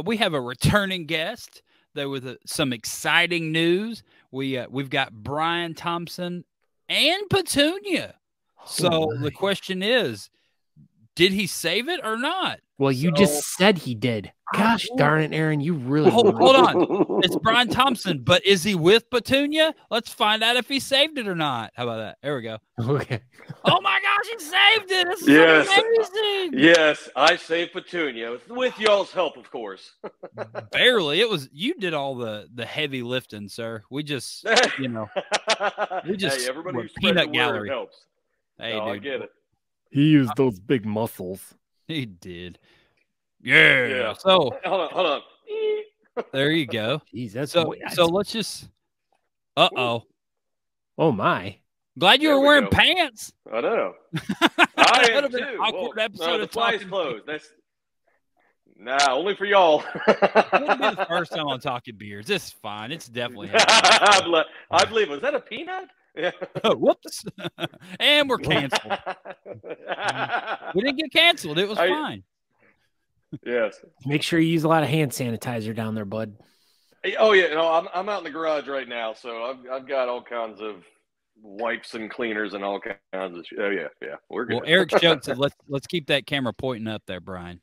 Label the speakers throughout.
Speaker 1: We have a returning guest. There was some exciting news. We've got Brian Thompson and Petuna. So the question is, did he save it or not?
Speaker 2: Well, you just said he did. Gosh darn it, Aaron, you really
Speaker 1: hold on. It's Brian Thompson, but is he with Petuna? Let's find out if he saved it or not. How about that? There we go.
Speaker 2: Okay.
Speaker 1: Oh my gosh, he saved it! This is amazing.
Speaker 3: Yes, I saved Petuna with y'all's help, of course.
Speaker 1: Barely. You did all the heavy lifting, sir. We just, we just
Speaker 3: hey, everybody
Speaker 1: peanut gallery
Speaker 3: helps.
Speaker 1: Hey,
Speaker 3: no,
Speaker 1: dude.
Speaker 3: I get it.
Speaker 2: He used those big muscles.
Speaker 1: He did. Yeah. So
Speaker 3: hold on.
Speaker 1: There you go.
Speaker 2: Jeez, that's
Speaker 1: so let's just. Oh
Speaker 2: my!
Speaker 1: Glad you were wearing pants.
Speaker 3: I know. I am too.
Speaker 1: Awkward episode of
Speaker 3: the fly's
Speaker 1: Talking
Speaker 3: closed. That's only for y'all.
Speaker 1: It'll be the first time on Talking Beers. It's fine. It's definitely.
Speaker 3: I believe. Was that a peanut? Yeah.
Speaker 1: Oh, whoops. And we're canceled. We didn't get canceled. It was fine.
Speaker 3: Yes.
Speaker 2: Make sure you use a lot of hand sanitizer down there, bud.
Speaker 3: Oh yeah, no, I'm out in the garage right now, so I've got all kinds of wipes and cleaners and all kinds of shit. Oh yeah, we're good.
Speaker 1: Well, Eric's joke said let's keep that camera pointing up there, Brian.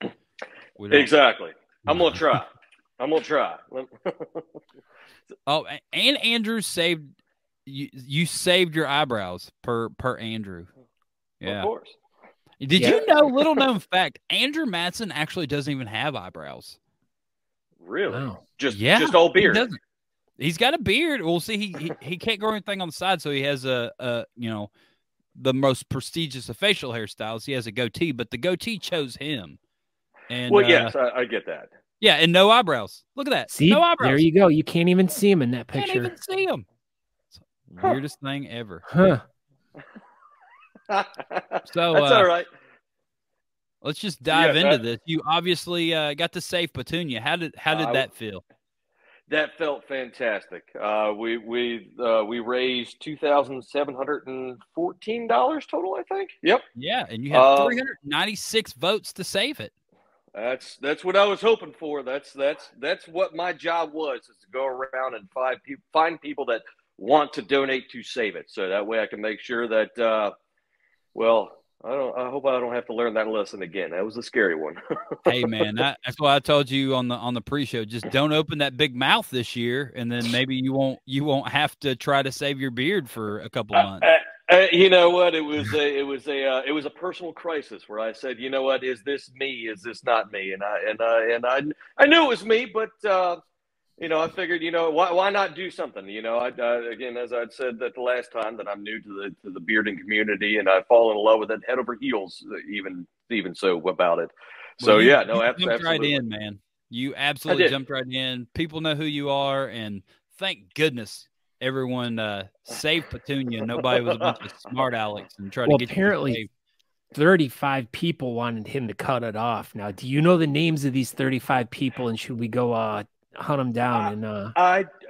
Speaker 3: Exactly. I'm gonna try.
Speaker 1: Oh, and Andrew saved you saved your eyebrows per Andrew. Yeah.
Speaker 3: Of course.
Speaker 1: Did you know, little known fact, Andrew Matson actually doesn't even have eyebrows.
Speaker 3: Really?
Speaker 2: Wow.
Speaker 3: Just all beard.
Speaker 1: He's got a beard. We'll see. He can't grow anything on the side, so he has the most prestigious of facial hairstyles. He has a goatee, but the goatee chose him. And
Speaker 3: yes, I get that.
Speaker 1: Yeah, and no eyebrows. Look at that.
Speaker 2: See,
Speaker 1: no eyebrows.
Speaker 2: There you go. You can't even see him in that picture.
Speaker 1: Can't even see him. Weirdest thing ever.
Speaker 2: Huh.
Speaker 1: So
Speaker 3: that's all right.
Speaker 1: Let's just dive into this. You obviously got to save Petuna. How did that feel?
Speaker 3: That felt fantastic. We raised $2,714 total, I think. Yep.
Speaker 1: Yeah, and you had 396 votes to save it.
Speaker 3: That's what I was hoping for. That's what my job was, is to go around and find people that want to donate to save it. So that way I can make sure that I hope I don't have to learn that lesson again. That was a scary one.
Speaker 1: Hey man, that's why I told you on the pre-show, just don't open that big mouth this year, and then maybe you won't have to try to save your beard for a couple of months.
Speaker 3: You know what? It was a personal crisis where I said, you know what? Is this me? Is this not me? And I knew it was me, but I figured, why not do something? Again, as I'd said that the last time, that I'm new to the bearding community, and I've fallen in love with it head over heels, even so about it. So
Speaker 1: you
Speaker 3: absolutely.
Speaker 1: Jumped right in, man. You absolutely jumped right in. People know who you are, and thank goodness everyone saved Petuna. Nobody was a bunch of smart Alex and tried to get
Speaker 2: apparently
Speaker 1: you
Speaker 2: 35 people wanted him to cut it off. Now, do you know the names of these 35 people, and should we go hunt them down? And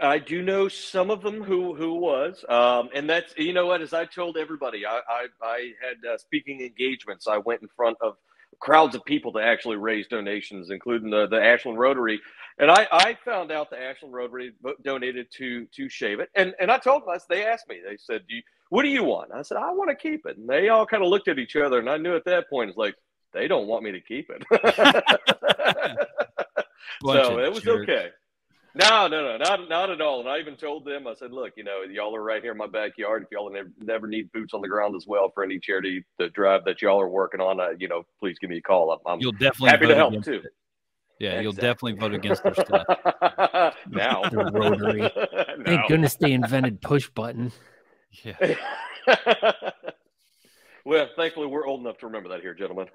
Speaker 3: I do know some of them who was, and that's, as I told everybody, I had speaking engagements. I went in front of crowds of people to actually raise donations, including the Ashland Rotary, and I found out the Ashland Rotary donated to Shave It, and I told them, they asked me, they said, what do you want? I said, I want to keep it, and they all kind of looked at each other, and I knew at that point, it's like, they don't want me to keep it. So it was okay. No, not at all. And I even told them, I said, look, y'all are right here in my backyard. If y'all never need boots on the ground as well for any charity drive that y'all are working on, please give me a call.
Speaker 1: You'll definitely
Speaker 3: happy to help too.
Speaker 1: Yeah, you'll definitely vote against their stuff.
Speaker 3: Now.
Speaker 2: The Rotary. Thank goodness they invented push button.
Speaker 1: Yeah.
Speaker 3: Well, thankfully we're old enough to remember that here, gentlemen.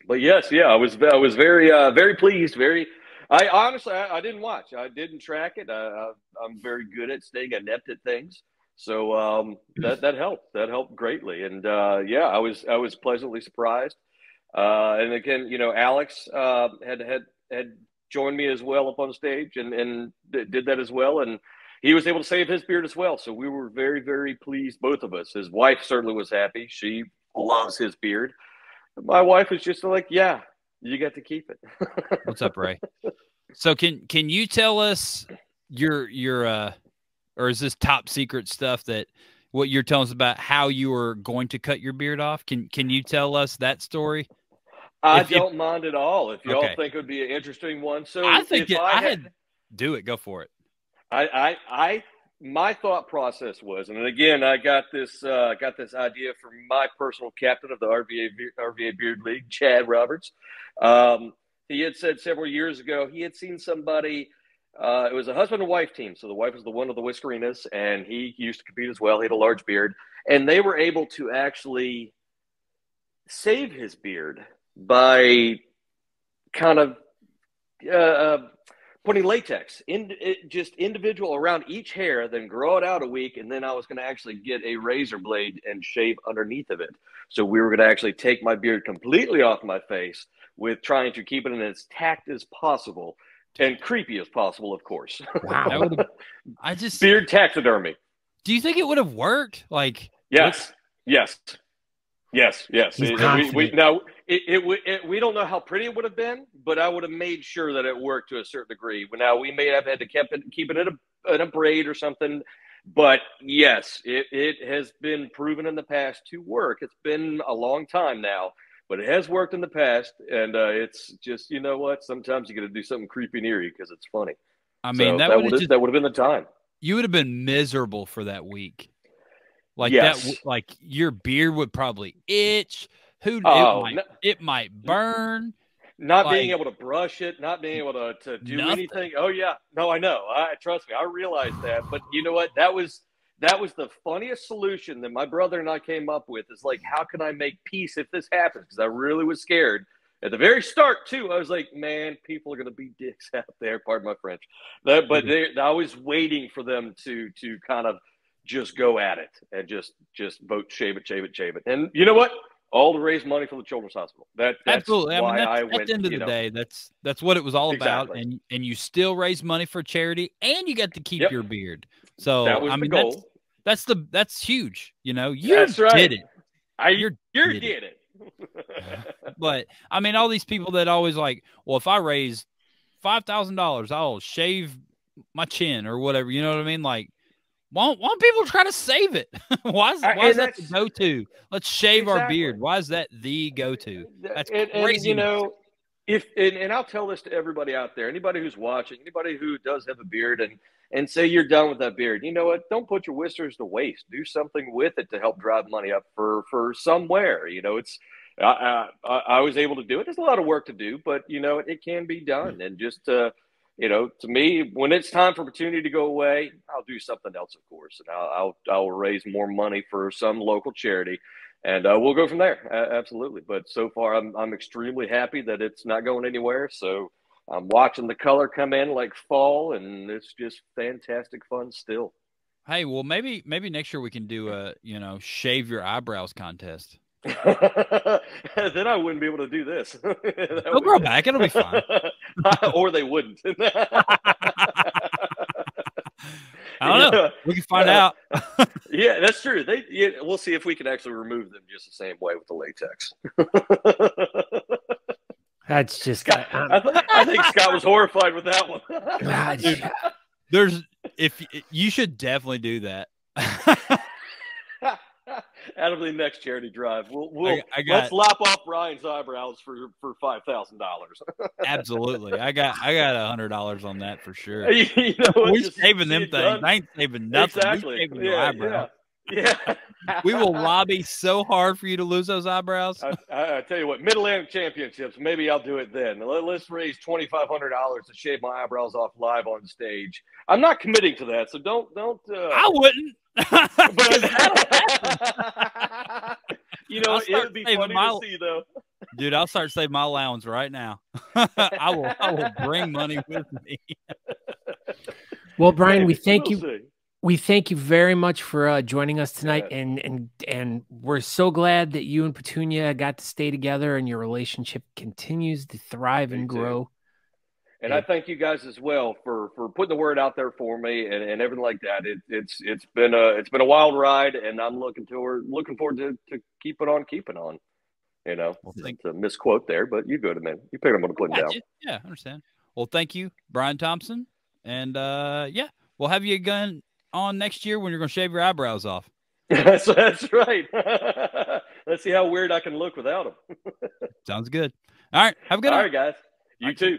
Speaker 3: But yes, I was very very pleased. I honestly didn't watch. I didn't track it. I'm very good at staying inept at things, so that helped. That helped greatly. And I was pleasantly surprised. And again, Alex had joined me as well up on stage and did that as well, and he was able to save his beard as well. So we were very, very pleased, both of us. His wife certainly was happy. She loves his beard. My wife was just like, yeah, You get to keep it.
Speaker 1: What's up, Ray? So can you tell us your or is this top secret stuff that what you're telling us about how you are going to cut your beard off? Can you tell us that story?
Speaker 3: I don't mind at all. If y'all
Speaker 1: Okay.
Speaker 3: think it would be an interesting one. So
Speaker 1: I think
Speaker 3: if I had
Speaker 1: do it, go for it.
Speaker 3: My thought process was, and again, I got this idea from my personal captain of the RVA Beard League, Chad Roberts. He had said several years ago he had seen somebody. It was a husband and wife team, so the wife was the one of the Whiskerinas, and he used to compete as well. He had a large beard, and they were able to actually save his beard by kind of putting latex in just individual around each hair, then grow it out a week, and then I was going to actually get a razor blade and shave underneath of it. So we were going to actually take my beard completely off my face with trying to keep it in as tacked as possible and creepy as possible, of course.
Speaker 2: Wow.
Speaker 3: Beard taxidermy.
Speaker 1: Do you think it would have worked? Like,
Speaker 3: yes. We don't know how pretty it would have been, but I would have made sure that it worked to a certain degree. Now, we may have had to keep it in a braid or something, but yes, it has been proven in the past to work. It's been a long time now, but it has worked in the past, and it's just, you know what? Sometimes you got to do something creepy and eerie because it's funny.
Speaker 1: I mean,
Speaker 3: so that would have been the time.
Speaker 1: You would have been miserable for that week. Like
Speaker 3: yes.
Speaker 1: that, like your beard would probably itch. It might burn.
Speaker 3: Not being able to brush it, not being able to do anything. Oh yeah, no, I know. Trust me, I realized that. But you know what? That was the funniest solution that my brother and I came up with. Is like, how can I make peace if this happens? Because I really was scared at the very start too. I was like, man, people are gonna be dicks out there. Pardon my French. But I was waiting for them to kind of just go at it and just vote, shave it. And you know what? All to raise money for the Children's Hospital. That's
Speaker 1: absolutely.
Speaker 3: why I
Speaker 1: went.
Speaker 3: At
Speaker 1: the end of the day, that's what it was all about.
Speaker 3: Exactly.
Speaker 1: And you still raise money for charity, and you got to keep your beard. So
Speaker 3: that was the goal.
Speaker 1: That's huge. You know,
Speaker 3: that's right.
Speaker 1: Did it.
Speaker 3: You did it.
Speaker 1: But I mean, all these people that always like, well, if I raise $5,000, I'll shave my chin or whatever. You know what I mean? Like, why don't people try to save it? why is that the go-to? Let's shave our beard. Why is that the go-to? That's crazy.
Speaker 3: And, you know, and I'll tell this to everybody out there, anybody who's watching, anybody who does have a beard and say you're done with that beard. You know what? Don't put your whiskers to waste. Do something with it to help drive money up for somewhere. You know, it's I was able to do it. There's a lot of work to do, but you know, it can be done. And just you know, to me, when it's time for Petuna to go away, I'll do something else, of course, and I'll raise more money for some local charity, and we'll go from there. Absolutely. But so far, I'm extremely happy that it's not going anywhere. So I'm watching the color come in like fall, and it's just fantastic fun still.
Speaker 1: Hey, well, maybe next year we can do a shave your eyebrows contest.
Speaker 3: Then I wouldn't be able to do this.
Speaker 1: They'll grow back. It'll be fine.
Speaker 3: Or they wouldn't.
Speaker 1: I don't know. We can find out.
Speaker 3: Yeah, that's true. We'll see if we can actually remove them just the same way with the latex.
Speaker 2: That's just.
Speaker 3: I think Scott was horrified with that one.
Speaker 1: You should definitely do that.
Speaker 3: Out of the next charity drive, let's lop off Brian's eyebrows for $5,000.
Speaker 1: Absolutely, I got $100 on that for sure.
Speaker 3: You know,
Speaker 1: we're saving them things.
Speaker 3: Done.
Speaker 1: I ain't saving nothing.
Speaker 3: Exactly. Yeah.
Speaker 1: We will lobby so hard for you to lose those eyebrows.
Speaker 3: I tell you what, Mid-Atlantic Championships. Maybe I'll do it then. Let's raise $2,500 to shave my eyebrows off live on stage. I'm not committing to that, so don't.
Speaker 1: I wouldn't.
Speaker 3: You know, it would be funny to see, though.
Speaker 1: Dude, I'll start saving my allowance right now. I will bring money with me.
Speaker 2: Well, Brian, we thank you. We thank you very much for joining us tonight, and we're so glad that you and Petuna got to stay together, and your relationship continues to thrive and grow.
Speaker 3: And I thank you guys as well for putting the word out there for me and everything like that. It's been a wild ride, and I'm looking forward to keeping on. You know,
Speaker 1: Well,
Speaker 3: it's a misquote there, but you go to man. You pick them on the putting down.
Speaker 1: Yeah, I understand. Well, thank you, Brian Thompson. And yeah, we'll have you again on next year when you're going to shave your eyebrows off.
Speaker 3: That's right. Let's see how weird I can look without them.
Speaker 1: Sounds good. All right. Have a good night.
Speaker 3: All right, guys. You too.